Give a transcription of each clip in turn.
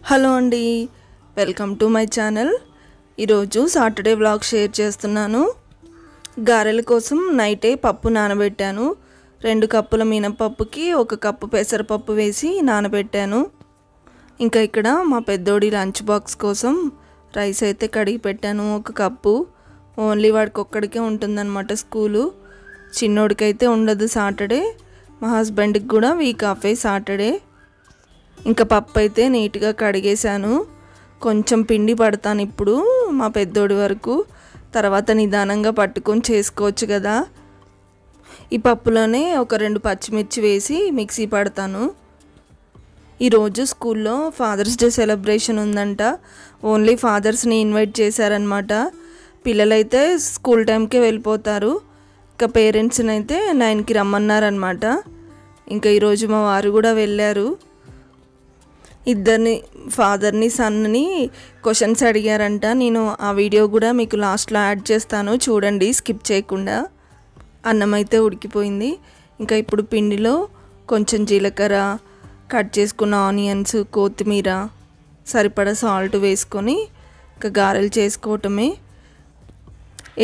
Hello అండి, welcome to my channel. ఈరోజు Saturday vlog share చేస్తున్నాను. గారెల కోసం నైటే పప్పు నానబెట్టాను. 2 కప్పుల మినపప్పుకి 1 కప్పు పెసరపప్పు వేసి నానబెట్టాను. ఇంకా ఇక్కడ మా పెద్దోడి లంచ్ బాక్స్ కోసం రైస్ అయితే కడిగి పెట్టాను. 1 కప్పు. ఓన్లీ వాడికి ఒక్కడికే ఉంటుందన్నమాట స్కూలు. చిన్నోడికైతే ఉండదు సాటర్డే. మా హస్బెండ్కి కూడా వీక్ ఆఫే సాటర్డే. ఇంకా పప్పు అయితే నీట్గా కడిగేశాను. కొంచెం పిండి పడతాను ఇప్పుడు మా పెద్దోడి వరకు, తర్వాత నిదానంగా పట్టుకొని చేసుకోవచ్చు కదా. ఈ పప్పులోనే ఒక 2 పచ్చిమిర్చి వేసి మిక్సీ పడతాను. ఈరోజు స్కూల్లో ఫాదర్స్ డే సెలబ్రేషన్ ఉందంట. ఓన్లీ ఫాదర్స్ని ఇన్వైట్ చేశారనమాట. పిల్లలైతే స్కూల్ టైంకే వెళ్ళిపోతారు. ఇంకా పేరెంట్స్ని అయితే 9కి రమ్మన్నారనమాట. ఇంకా ఈరోజు మా వారు కూడా వెళ్ళారు. ఇద్దరిని, ఫాదర్ని సన్ని క్వశ్చన్స్ అడిగారంట. నేను ఆ వీడియో కూడా మీకు లాస్ట్లో యాడ్ చేస్తాను, చూడండి స్కిప్ చేయకుండా. అన్నం అయితే ఉడికిపోయింది. ఇంకా ఇప్పుడు పిండిలో కొంచెం జీలకర్ర, కట్ చేసుకున్న ఆనియన్స్, కొత్తిమీర, సరిపడా సాల్ట్ వేసుకొని ఇంకా గారెలు చేసుకోవటమే.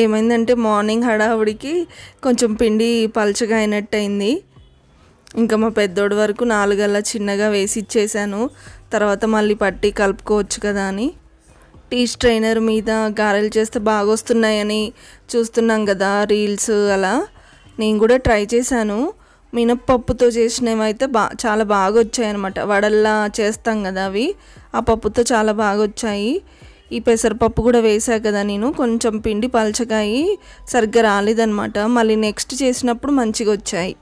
ఏమైందంటే మార్నింగ్ హడావుడికి కొంచెం పిండి పలచగా అయినట్టు అయింది. ఇంకా మా పెద్దోడి వరకు 4 గల్లా చిన్నగా వేసి ఇచ్చేసాను. తర్వాత మళ్ళీ పట్టి కలుపుకోవచ్చు కదా అని. టీ స్ట్రైనర్ మీద గారెలు చేస్తే బాగా వస్తున్నాయని చూస్తున్నాం కదా రీల్స్. అలా నేను కూడా ట్రై చేశాను. మినప్పప్పుతో చేసినవి అయితే చాలా బాగా వచ్చాయన్నమాట. వడల్లా చేస్తాం కదా అవి, ఆ పప్పుతో చాలా బాగా వచ్చాయి. ఈ పెసరపప్పు కూడా వేసా కదా నేను, కొంచెం పిండి పలచగాయి సరిగ్గా రాలేదన్నమాట. మళ్ళీ నెక్స్ట్ చేసినప్పుడు మంచిగా వచ్చాయి.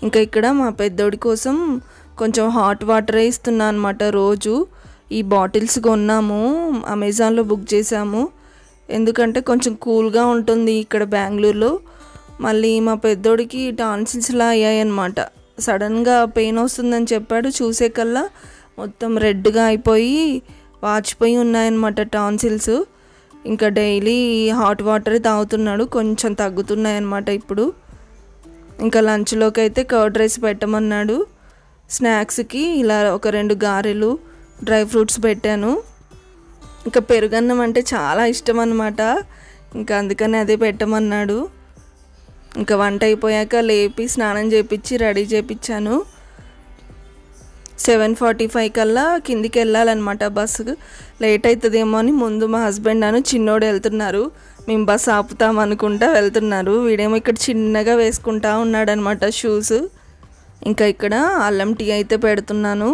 ఇంకా ఇక్కడ మా పెద్దోడి కోసం కొంచెం హాట్ వాటర్ ఇస్తున్నా అనమాట రోజు. ఈ బాటిల్స్ కొన్నాము, అమెజాన్లో బుక్ చేసాము. ఎందుకంటే కొంచెం కూల్గా ఉంటుంది ఇక్కడ బెంగళూరులో. మళ్ళీ మా పెద్దోడికి టాన్సిల్స్లా అయ్యాయన్నమాట. సడన్గా పెయిన్ వస్తుందని చెప్పాడు. చూసే కల్లా మొత్తం రెడ్గా అయిపోయి వాచిపోయి ఉన్నాయన్నమాట టాన్సిల్స్. ఇంకా డైలీ హాట్ వాటర్ తాగుతున్నాడు, కొంచెం తగ్గుతున్నాయన్నమాట ఇప్పుడు. ఇంకా లంచ్లోకి అయితే కర్డ్ రైస్ పెట్టమన్నాడు. స్నాక్స్కి ఇలా ఒక 2 గారెలు, డ్రై ఫ్రూట్స్ పెట్టాను. ఇంకా పెరుగన్నం అంటే చాలా ఇష్టం అన్నమాట. ఇంకా అందుకని అదే పెట్టమన్నాడు. ఇంకా వంట అయిపోయాక లేపి స్నానం చేయించి రెడీ చేయించాను. 7:45 కల్లా కిందికి వెళ్ళాలన్నమాట. బస్సు లేట్ అవుతుందేమో అని ముందు మా హస్బెండ్ అను చిన్నోడు వెళ్తున్నారు. మేము బస్సు ఆపుతాం అనుకుంటా వెళ్తున్నారు. వీడేమో ఇక్కడ చిన్నగా వేసుకుంటా ఉన్నాడనమాట షూస్. ఇంకా ఇక్కడ అల్లం టీ అయితే పెడుతున్నాను.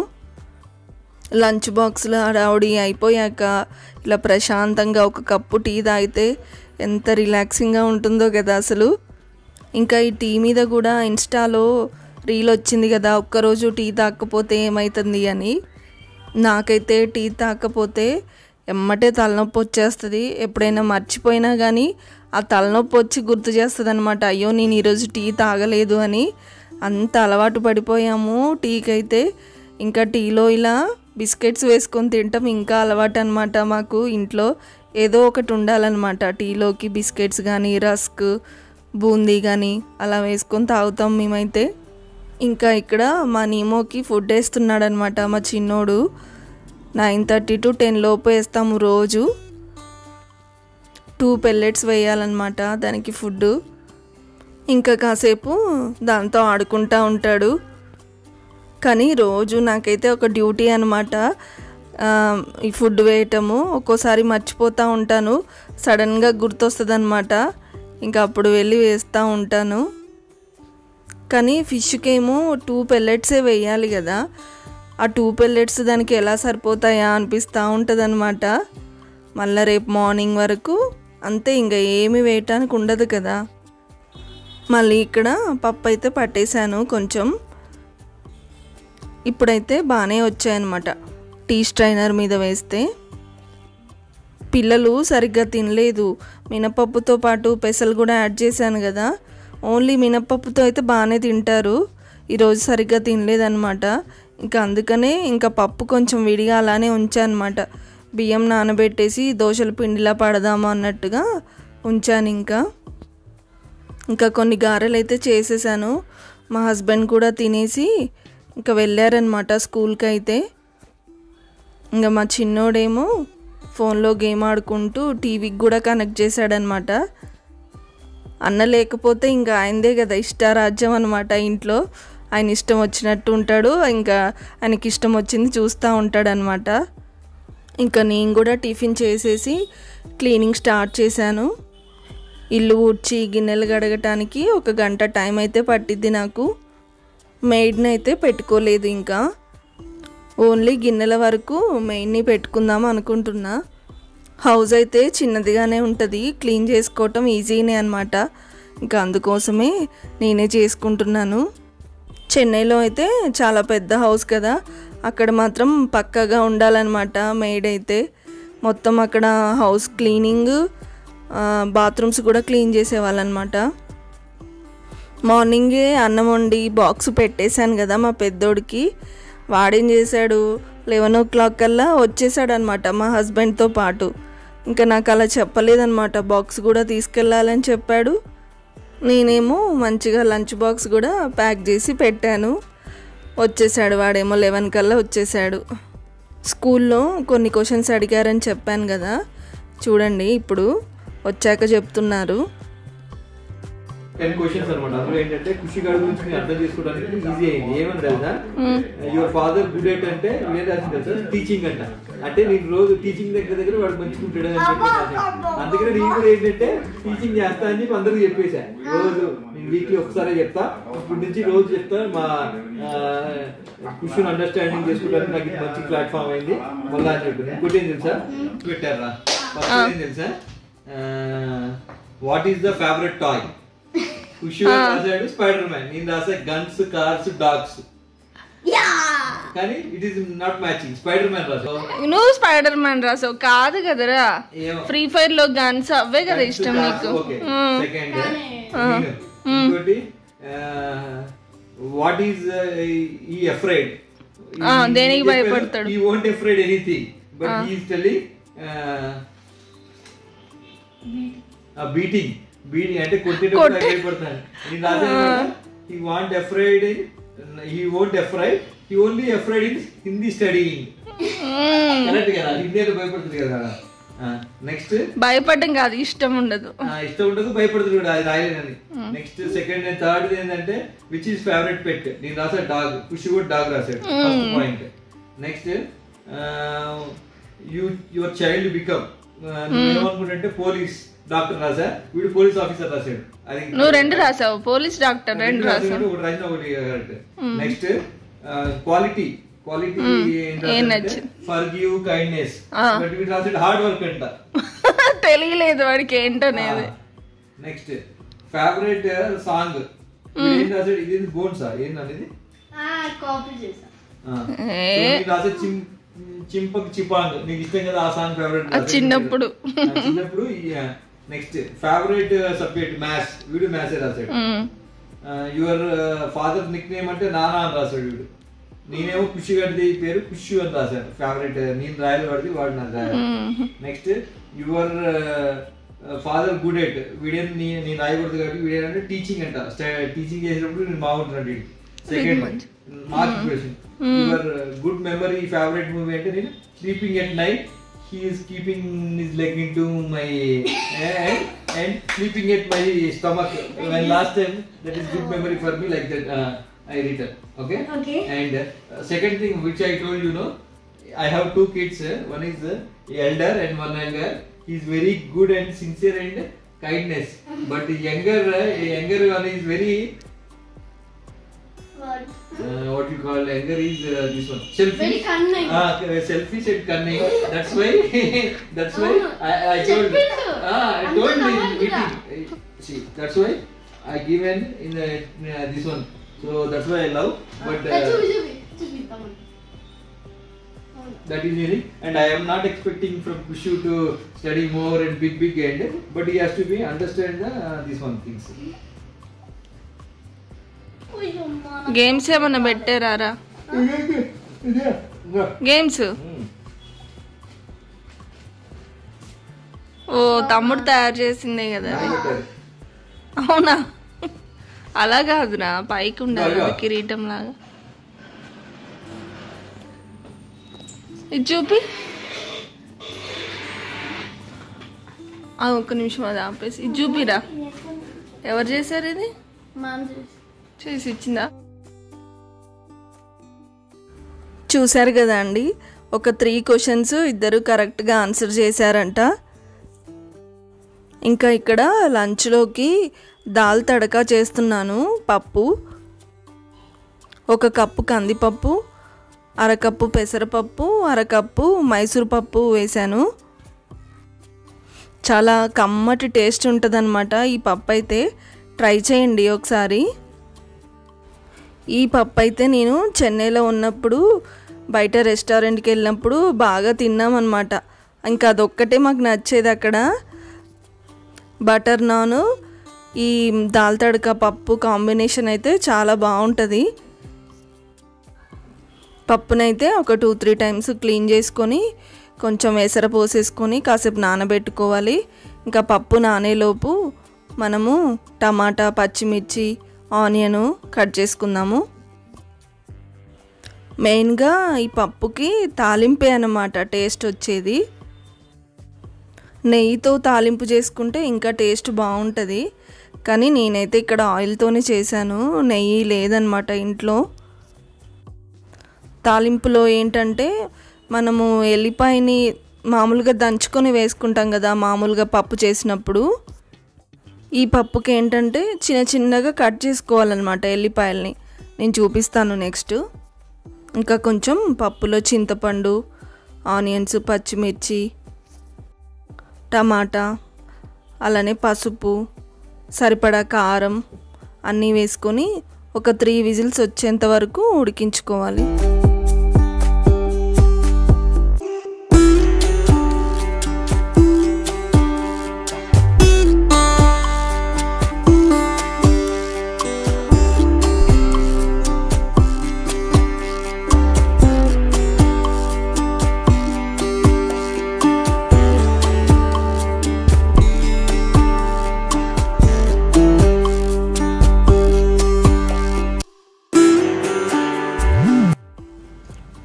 లంచ్ బాక్స్లో హడావుడి అయిపోయాక ఇలా ప్రశాంతంగా 1 కప్పు టీ తాగితే ఎంత రిలాక్సింగ్గా ఉంటుందో కదా అసలు. ఇంకా ఈ టీ మీద కూడా ఇన్స్టాలో రీల్ వచ్చింది కదా, ఒక్కరోజు టీ తాగకపోతే ఏమవుతుంది అని. నాకైతే టీ తాగకపోతే ఎమ్మటే తలనొప్పి వచ్చేస్తుంది. ఎప్పుడైనా మర్చిపోయినా కానీ ఆ తలనొప్పి వచ్చి గుర్తు చేస్తుంది అనమాట. అయ్యో నేను ఈరోజు టీ తాగలేదు అని. అంత అలవాటు పడిపోయాము టీకి అయితే. ఇంకా టీలో ఇలా బిస్కెట్స్ వేసుకొని తింటాం, ఇంకా అలవాటు అనమాట మాకు. ఇంట్లో ఏదో ఒకటి ఉండాలన్నమాట టీలోకి. బిస్కెట్స్ కానీ, రస్క్, బూందీ కానీ అలా వేసుకొని తాగుతాం మేమైతే. ఇంకా ఇక్కడ మా నీమోకి ఫుడ్ వేస్తున్నాడు అనమాట మా చిన్నోడు. 9:30 to 10 లోపు వేస్తాము రోజు. 2 pellets వేయాలన్నమాట దానికి ఫుడ్. ఇంకా కాసేపు దాంతో ఆడుకుంటూ ఉంటాడు. కానీ రోజు నాకైతే ఒక డ్యూటీ అనమాట ఈ ఫుడ్ వేయటము. ఒక్కోసారి మర్చిపోతూ ఉంటాను, సడన్గా గుర్తొస్తుంది అనమాట. ఇంకా అప్పుడు వెళ్ళి వేస్తూ ఉంటాను. కానీ ఫిష్కేమో 2 pellets వేయాలి కదా. ఆ 2 pellets దానికి ఎలా సరిపోతాయా అనిపిస్తూ ఉంటుంది అనమాట. మళ్ళీ రేపు మార్నింగ్ వరకు అంతే, ఇంకా ఏమి వేయటానికి ఉండదు కదా. మళ్ళీ ఇక్కడ పప్పు అయితే పట్టేశాను కొంచెం. ఇప్పుడైతే బాగానే వచ్చాయన్నమాట టీ స్ట్రైనర్ మీద వేస్తే. పిల్లలు సరిగ్గా తినలేదు. మినపప్పుతో పాటు పెసలు కూడా యాడ్ చేశాను కదా. ఓన్లీ మినపప్పుతో అయితే బాగానే తింటారు, ఈరోజు సరిగ్గా తినలేదన్నమాట. ఇంకా అందుకనే ఇంకా పప్పు కొంచెం విడిగా అలానే ఉంచానమాట. బియ్యం నానబెట్టేసి దోశల పిండిలా పడదాము అన్నట్టుగా ఉంచాను. ఇంకా కొన్ని గారెలు అయితే చేసేసాను. మా హస్బెండ్ కూడా తినేసి ఇంకా వెళ్ళారనమాట స్కూల్కి అయితే. ఇంకా మా చిన్నోడేమో ఫోన్లో గేమ్ ఆడుకుంటూ టీవీకి కూడా కనెక్ట్ చేశాడనమాట. అన్న లేకపోతే ఇంకా ఆయనదే కదా ఇష్టారాజ్యం అనమాట. ఇంట్లో ఆయన ఇష్టం వచ్చినట్టు ఉంటాడు, ఇంకా ఆయనకి ఇష్టం వచ్చింది చూస్తూ ఉంటాడనమాట. ఇంకా నేను కూడా టిఫిన్ చేసేసి క్లీనింగ్ స్టార్ట్ చేశాను. ఇల్లు ఊడ్చి గిన్నెలు కడగటానికి 1 గంట టైం అయితే పట్టిద్ది నాకు. మెయిడ్ని అయితే పెట్టుకోలేదు, ఇంకా ఓన్లీ గిన్నెల వరకు మెయిడ్ని పెట్టుకుందాం అనుకుంటున్నా. హౌస్ అయితే చిన్నదిగానే ఉంటుంది, క్లీన్ చేసుకోవటం ఈజీనే అనమాట. ఇంకా అందుకోసమే నేనే చేసుకుంటున్నాను. చెన్నైలో అయితే చాలా పెద్ద హౌస్ కదా, అక్కడ మాత్రం పక్కాగా ఉండాలన్నమాట మెయిడ్ అయితే. మొత్తం అక్కడ హౌస్ క్లీనింగ్, బాత్రూమ్స్ కూడా క్లీన్ చేసేవాళ్ళనమాట. మార్నింగే అన్నం వండి బాక్స్ పెట్టేశాను కదా మా పెద్దోడికి. వాడేం చేశాడు, 11 o'clock కల్లా వచ్చేసాడు అనమాట మా హస్బెండ్తో పాటు. ఇంకా నాకు అలా చెప్పలేదన్నమాట, బాక్స్ కూడా తీసుకెళ్ళాలని చెప్పాడు. నేనేమో మంచిగా లంచ్ బాక్స్ కూడా ప్యాక్ చేసి పెట్టాను. వచ్చేసాడు వాడేమో 11 కల్లా వచ్చేసాడు. స్కూల్లో కొన్ని క్వశ్చన్స్ అడిగారని చెప్పాను కదా, చూడండి ఇప్పుడు వచ్చాక చెప్తున్నారు. 10 క్వశ్చన్స్ అనమాట. అందులో ఏంటంటే ఖుషి గారి గురించి మీరు అర్థం చేసుకోవడానికి ఈజీ అయింది. ఏమని తెలుసా, యువర్ ఫాదర్ గుడ్ ఎట్ అంటే ఏం రాసింది తెలుసా, టీచింగ్ అంట. అంటే నేను రోజు టీచింగ్ దగ్గర వాడు మంచుకుంటాడు అని చెప్పి, అందుకనే నేను కూడా ఏంటంటే టీచింగ్ చేస్తా అని చెప్పి అందరికి చెప్పేసా. రోజు నేను వీక్లీ ఒకసారి చెప్తా, ఇప్పటి నుంచి రోజు చెప్తా. మా ఖుషిని అండర్స్టాండింగ్ చేసుకోవడానికి నాకు ఇది మంచి ప్లాట్ఫామ్ అయింది మళ్ళీ అని చెప్పి. ఇంకోటి ఏం తెలుసా పెట్టారా, ఏం తెలుసా, what is the favourite toy? Khushi రాశాడు స్పైడర్ మ్యాన్, నేను రాసా గన్స్, కార్స్, డాగ్స్. కానీ it is not matching. Spider man రాసావు, నువ్వు స్పైడర్ మ్యాన్ రాసావు కాదు కదరా. ఫ్రీ ఫైర్ లో గన్స్ అవే కదా ఇష్టం నీకు. సెకండ్ ఇంకోటి వాట్ ఈస్ ఈ అఫ్రైడ్? దేనికి భయపడతాడు? He won't afraid anything but he is telling beating. Beating అంటే కొట్టేటప్పుడు భయపడతాడు. నేను రాశాను he want afraid, he won't afraid, he only afraid in Hindi studying. Correct కదా, హిందీ భయపడుతుంది కదా. నెక్స్ట్ భయపడడం కాదు, ఇష్టం ఉండదు. ఇష్టం ఉండదు, భయపడుతుంది కూడా, అది రాయలేదని. నెక్స్ట్ సెకండ్ అండ్ థర్డ్ ఏంటంటే విచ్ ఈస్ ఫేవరెట్ పెట్? నేను రాసా డాగ్, ఖుషి కూడా డాగ్ రాశాడు. First point. Next your child become, ఏమనుకుంటే పోలీస్ డాక్టర్ రాసా, వీడు పోలీస్ ఆఫీసర్ రాశాడు. అది నువ్వు 2 రాసావు, పోలీస్ డాక్టర్ 2 రాసావు. ఒకటి రాసిన ఒకటి కరెక్ట్. నెక్స్ట్ క్వాలిటీ, క్వాలిటీ ఏంటంటే ఫర్గివ్, కైండ్నెస్. బట్ వీడు రాసాడు హార్డ్ వర్క్ అంట. తెలియలేదు వాడికి ఏంటనేది. నెక్స్ట్ ఫేవరెట్ సాంగ్ ఏం రాసాడు? ఇది బోన్సా ఏంటనేది రాసే చింపక్ చిపాంగ్, నీకు ఇష్టం కదా ఆ సాంగ్ ఫేవరెట్ చిన్నప్పుడు. నెక్స్ట్ ఫేవరెట్ సబ్జెక్ట్ మ్యాథ్స్, వీడు మ్యాథ్స్ రాశాడు. యువర్ ఫాదర్ నిక్ నేమ్ అంటే నానా అని రాశాడు వీడు. నేనేమో ఖుషి గడిది పేరు ఖుషి అని రాశాను. ఫేవరెట్ నేను రాయలు పడితే వాడు నాకు రాయాలి. Next your father good at, వీడేం నేను రాయకూడదు కాబట్టి వీడేంటే టీచింగ్ అంట. టీచింగ్ చేసినప్పుడు నేను బాగుంటున్నాడు. Second mark question, your good memory favourite movie అంటే నేను sleeping at night, he is keeping his leg into my and sleeping at my stomach when last time. That is good memory for me, like that I return. Okay. And second thing which I told you, I have 2 kids. One is elder and one younger. He is very good and sincere and kindness, but the younger one is very what you call anger is this one, selfish, very cunning. Selfish and cunning. That's why I told in meeting. See, that's why I given in this one. So that's why I love. But that is unique, and I am not expecting from Kushu to study more and big end, but he has to be understand this one things. Games ఏమన్నా పెట్టారా? Games ఓ తమ్ముడు తయారు చేసిందే కదా. అవునా? అలా కాదురా, పైకి ఉండాలి కిరీటం లాగా. ఇది చూపి. ఒక్క నిమిషం అది ఆపేసి ఇది చూపిరా. ఎవరు చేశారు ఇది? చేసి ఇచ్చిందా? చూశారు కదా అండి, ఒక 3 క్వశ్చన్స్ ఇద్దరు కరెక్ట్గా ఆన్సర్ చేశారంట. ఇంకా ఇక్కడ లంచ్లోకి దాల్ తడకా చేస్తున్నాను. పప్పు, 1 కప్పు కందిపప్పు, 1/2 కప్పు పెసరపప్పు, 1/2 కప్పు మైసూర్ పప్పు వేశాను. చాలా కమ్మటి టేస్ట్ ఉంటుందన్నమాట ఈ పప్పు అయితే. ట్రై చేయండి ఒకసారి. ఈ పప్పు అయితే నేను చెన్నైలో ఉన్నప్పుడు బయట రెస్టారెంట్కి వెళ్ళినప్పుడు బాగా తిన్నామన్నమాట. ఇంకా అదొక్కటే మాకు నచ్చేది అక్కడ. బటర్ నాన్, ఈ దాల్ తడక పప్పు కాంబినేషన్ అయితే చాలా బాగుంటుంది. పప్పునైతే ఒక 2-3 టైమ్స్ క్లీన్ చేసుకొని కొంచెం ఎసర పోసేసుకొని కాసేపు నానబెట్టుకోవాలి. ఇంకా పప్పు నానేలోపు మనము టమాటా, పచ్చిమిర్చి, ఆనియన్ కట్ చేసుకుందాము. మెయిన్గా ఈ పప్పుకి తాలింపే అన్నమాట టేస్ట్ వచ్చేది. నెయ్యితో తాలింపు చేసుకుంటే ఇంకా టేస్ట్ బాగుంటుంది. కానీ నేనైతే ఇక్కడ ఆయిల్తోనే చేశాను, నెయ్యి లేదనమాట ఇంట్లో. తాలింపులో ఏంటంటే మనము ఎల్లిపాయని మామూలుగా దంచుకొని వేసుకుంటాం కదా మామూలుగా పప్పు చేసినప్పుడు. ఈ పప్పుకి ఏంటంటే చిన్నగా కట్ చేసుకోవాలన్నమాట ఎల్లిపాయల్ని. నేను చూపిస్తాను నెక్స్ట్. ఇంకా కొంచెం పప్పులో చింతపండు, ఆనియన్స్, పచ్చిమిర్చి, టమాటా, అలానే పసుపు, సరిపడా కారం అన్నీ వేసుకొని ఒక 3 విజిల్స్ వచ్చేంత వరకు ఉడికించుకోవాలి.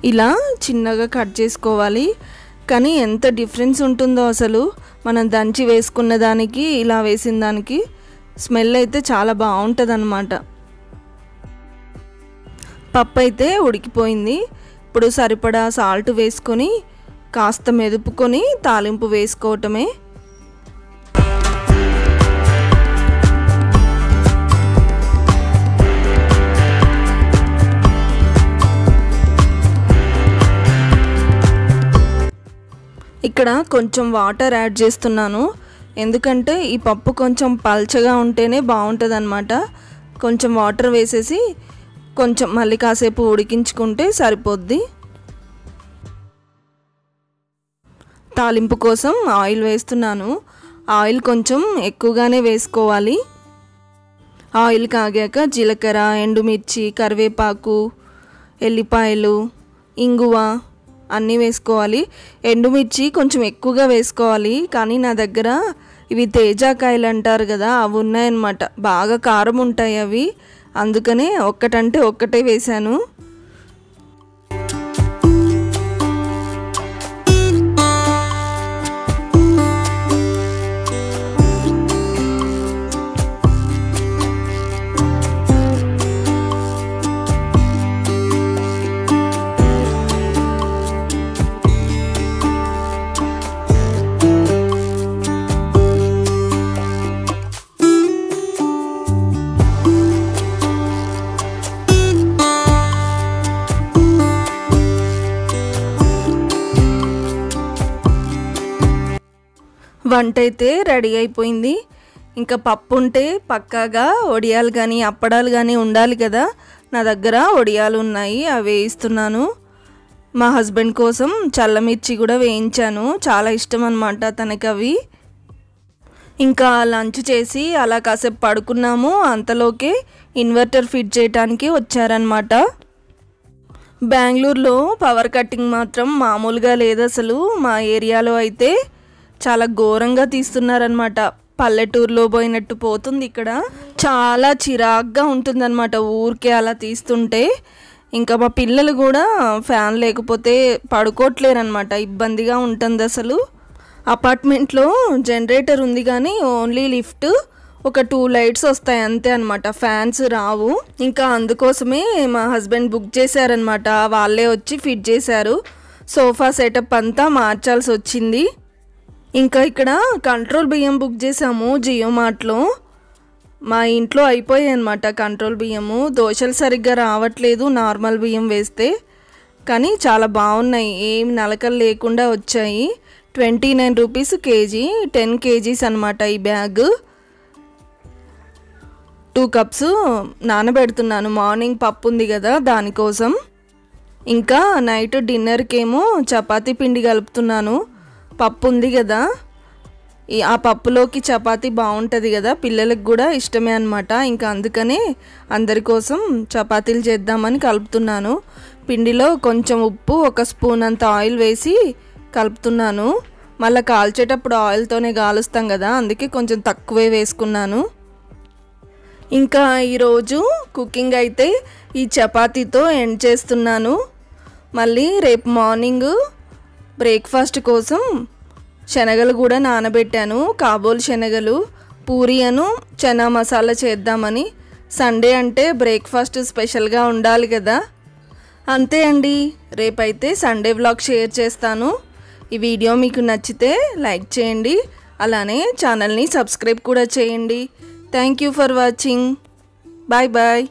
ఇలా చిన్నగా కట్ చేసుకోవాలి. కానీ ఎంత డిఫరెన్స్ ఉంటుందో అసలు మనం దంచి వేసుకున్న దానికి ఇలా వేసిన దానికి. స్మెల్ అయితే చాలా బాగుంటుంది అన్నమాట. పప్పు అయితే ఉడికిపోయింది. ఇప్పుడు సరిపడా సాల్ట్ వేసుకొని కాస్త మెదుపుకొని తాలింపు వేసుకోవటమే. ఇక్కడ కొంచెం వాటర్ యాడ్ చేస్తున్నాను, ఎందుకంటే ఈ పప్పు కొంచెం పల్చగా ఉంటేనే బాగుంటుంది అన్నమాట. కొంచెం వాటర్ వేసేసి కొంచెం మళ్ళీ కాసేపు ఉడికించుకుంటే సరిపోద్ది. తాలింపు కోసం ఆయిల్ వేస్తున్నాను. ఆయిల్ కొంచెం ఎక్కువగానే వేసుకోవాలి. ఆయిల్ కాగాక జీలకర్ర, ఎండుమిర్చి, కరివేపాకు, ఎల్లిపాయలు, ఇంగువ అన్నీ వేసుకోవాలి. ఎండుమిర్చి కొంచెం ఎక్కువగా వేసుకోవాలి. కానీ నా దగ్గర ఇవి తేజాకాయలు అంటారు కదా, అవి ఉన్నాయన్నమాట. బాగా కారం ఉంటాయి అవి, అందుకనే ఒక్కటంటే ఒక్కటే వేశాను. వంట అయితే రెడీ అయిపోయింది. ఇంకా పప్పు ఉంటే పక్కాగా వడియాలు కానీ అప్పడాలు కానీ ఉండాలి కదా. నా దగ్గర వడియాలు ఉన్నాయి, అవి వేయిస్తున్నాను. మా హస్బెండ్ కోసం చల్లమిర్చి కూడా వేయించాను, చాలా ఇష్టం అన్నమాట తనకి అవి. ఇంకా లంచ్ చేసి అలా కాసేపు పడుకున్నాము. అంతలోకే ఇన్వర్టర్ ఫిట్ చేయడానికి వచ్చారనమాట. బెంగళూరులో పవర్ కట్టింగ్ మాత్రం మామూలుగా లేదు అసలు. మా ఏరియాలో అయితే చాలా ఘోరంగా తీస్తున్నారనమాట. పల్లెటూరులో పోయినట్టు పోతుంది ఇక్కడ. చాలా చిరాగ్గా ఉంటుందన్నమాట ఊరికే అలా తీస్తుంటే. ఇంకా మా పిల్లలు కూడా ఫ్యాన్ లేకపోతే పడుకోవట్లేరనమాట, ఇబ్బందిగా ఉంటుంది అసలు. అపార్ట్మెంట్లో జనరేటర్ ఉంది కానీ ఓన్లీ లిఫ్ట్, ఒక 2 లైట్స్ వస్తాయి అంతే అనమాట, ఫ్యాన్స్ రావు. ఇంకా అందుకోసమే మా హస్బెండ్ బుక్ చేశారనమాట, వాళ్ళే వచ్చి ఫిట్ చేశారు. సోఫా సెటప్ అంతా మార్చాల్సి వచ్చింది. ఇంకా ఇక్కడ కంట్రోల్ బియ్యం బుక్ చేసాము జియో మార్ట్లో. మా ఇంట్లో అయిపోయాయి అనమాట కంట్రోల్ బియ్యము. దోశలు సరిగ్గా రావట్లేదు నార్మల్ బియ్యం వేస్తే, కానీ చాలా బాగున్నాయి, ఏం నలకలు లేకుండా వచ్చాయి. 29 రూపీస్ కేజీ, 10 kgs అనమాట ఈ బ్యాగ్. 2 కప్స్ నానబెడుతున్నాను, మార్నింగ్ పప్పు ఉంది కదా దానికోసం. ఇంకా నైట్ డిన్నర్కేమో చపాతీ పిండి కలుపుతున్నాను, పప్పు ఉంది కదా, ఆ పప్పులోకి చపాతీ బాగుంటుంది కదా, పిల్లలకు కూడా ఇష్టమే అనమాట. ఇంకా అందుకనే అందరి కోసం చపాతీలు చేద్దామని కలుపుతున్నాను. పిండిలో కొంచెం ఉప్పు, 1 స్పూన్ అంత ఆయిల్ వేసి కలుపుతున్నాను. మళ్ళీ కాల్చేటప్పుడు ఆయిల్తోనే కాలుస్తాం కదా, అందుకే కొంచెం తక్కువే వేసుకున్నాను. ఇంకా ఈరోజు కుకింగ్ అయితే ఈ చపాతీతో ఎండ్ చేస్తున్నాను. మళ్ళీ రేపు మార్నింగ్ బ్రేక్ఫాస్ట్ కోసం శనగలు కూడా నానబెట్టాను, కాబోలు శనగలు, పూరి అను చనా మసాలా చేద్దామని. సండే అంటే బ్రేక్ఫాస్ట్ స్పెషల్గా ఉండాలి కదా. అంతే అండి, రేపైతే సండే వ్లాగ్ షేర్ చేస్తాను. ఈ వీడియో మీకు నచ్చితే లైక్ చేయండి, అలానే ఛానల్ని సబ్స్క్రైబ్ కూడా చేయండి. Thank you for watching. Bye bye.